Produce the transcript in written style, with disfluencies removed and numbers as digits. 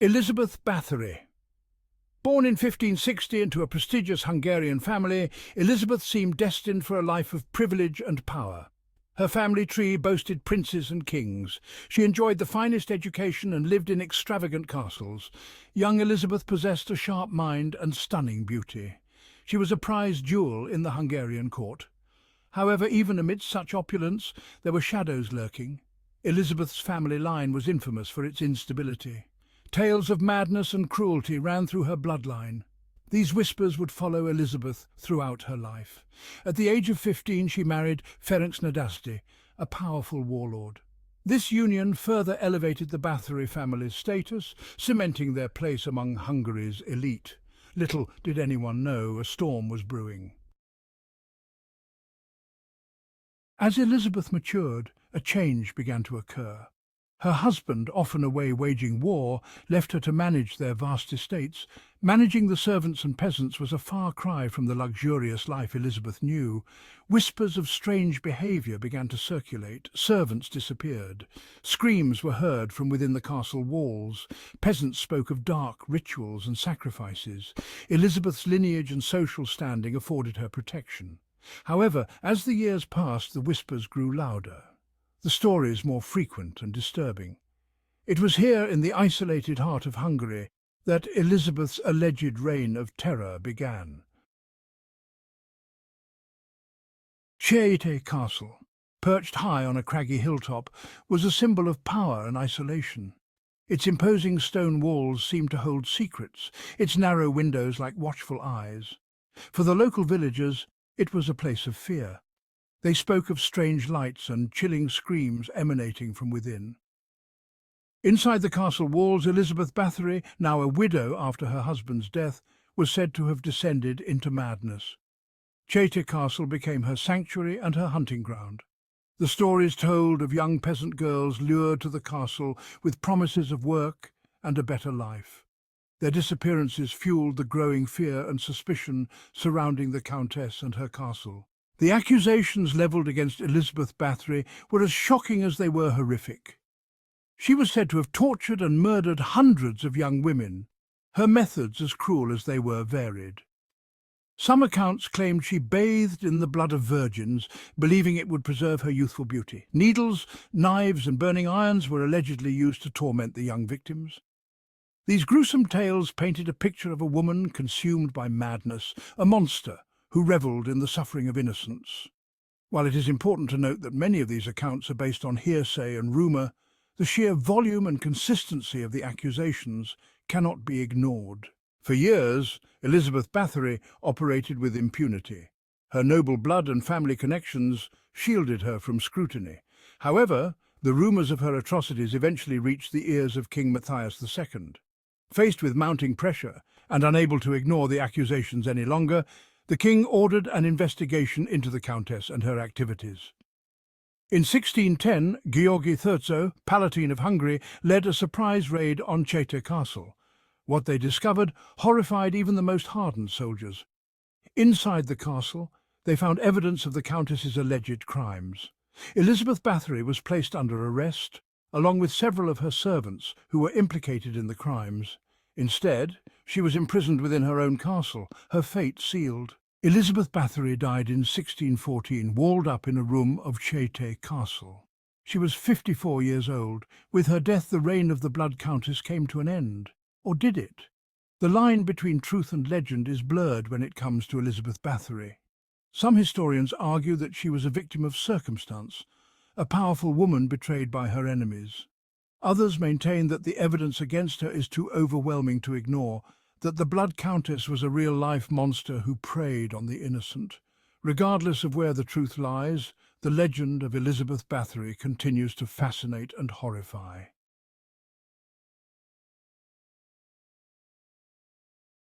Elizabeth Báthory. Born in 1560 into a prestigious Hungarian family, Elizabeth seemed destined for a life of privilege and power. Her family tree boasted princes and kings. She enjoyed the finest education and lived in extravagant castles. Young Elizabeth possessed a sharp mind and stunning beauty. She was a prized jewel in the Hungarian court. However, even amidst such opulence, there were shadows lurking. Elizabeth's family line was infamous for its instability. Tales of madness and cruelty ran through her bloodline. These whispers would follow Elizabeth throughout her life. At the age of 15, she married Ferenc Nadasdy, a powerful warlord. This union further elevated the Báthory family's status, cementing their place among Hungary's elite. Little did anyone know a storm was brewing. As Elizabeth matured, a change began to occur. Her husband, often away waging war, left her to manage their vast estates. Managing the servants and peasants was a far cry from the luxurious life Elizabeth knew. Whispers of strange behaviour began to circulate. Servants disappeared. Screams were heard from within the castle walls. Peasants spoke of dark rituals and sacrifices. Elizabeth's lineage and social standing afforded her protection. However, as the years passed, the whispers grew louder. The stories more frequent and disturbing. It was here in the isolated heart of Hungary that Elizabeth's alleged reign of terror began. Cséte Castle, perched high on a craggy hilltop, was a symbol of power and isolation. Its imposing stone walls seemed to hold secrets, its narrow windows like watchful eyes. For the local villagers, it was a place of fear. They spoke of strange lights and chilling screams emanating from within. Inside the castle walls, Elizabeth Báthory, now a widow after her husband's death, was said to have descended into madness. Cséte Castle became her sanctuary and her hunting ground. The stories told of young peasant girls lured to the castle with promises of work and a better life. Their disappearances fueled the growing fear and suspicion surrounding the Countess and her castle. The accusations levelled against Elizabeth Báthory were as shocking as they were horrific. She was said to have tortured and murdered hundreds of young women, her methods as cruel as they were varied. Some accounts claimed she bathed in the blood of virgins, believing it would preserve her youthful beauty. Needles, knives and burning irons were allegedly used to torment the young victims. These gruesome tales painted a picture of a woman consumed by madness, a monster who revelled in the suffering of innocents. While it is important to note that many of these accounts are based on hearsay and rumour, the sheer volume and consistency of the accusations cannot be ignored. For years, Elizabeth Báthory operated with impunity. Her noble blood and family connections shielded her from scrutiny. However, the rumours of her atrocities eventually reached the ears of King Matthias II. Faced with mounting pressure and unable to ignore the accusations any longer, the king ordered an investigation into the Countess and her activities. In 1610, György Thurzo, Palatine of Hungary, led a surprise raid on Cséte Castle. What they discovered horrified even the most hardened soldiers. Inside the castle, they found evidence of the Countess's alleged crimes. Elizabeth Báthory was placed under arrest, along with several of her servants who were implicated in the crimes. Instead, she was imprisoned within her own castle, her fate sealed. Elizabeth Báthory died in 1614, walled up in a room of Cséte Castle. She was 54 years old. With her death, the reign of the Blood Countess came to an end. Or did it? The line between truth and legend is blurred when it comes to Elizabeth Báthory. Some historians argue that she was a victim of circumstance, a powerful woman betrayed by her enemies. Others maintain that the evidence against her is too overwhelming to ignore, that the Blood Countess was a real-life monster who preyed on the innocent. Regardless of where the truth lies, the legend of Elizabeth Báthory continues to fascinate and horrify.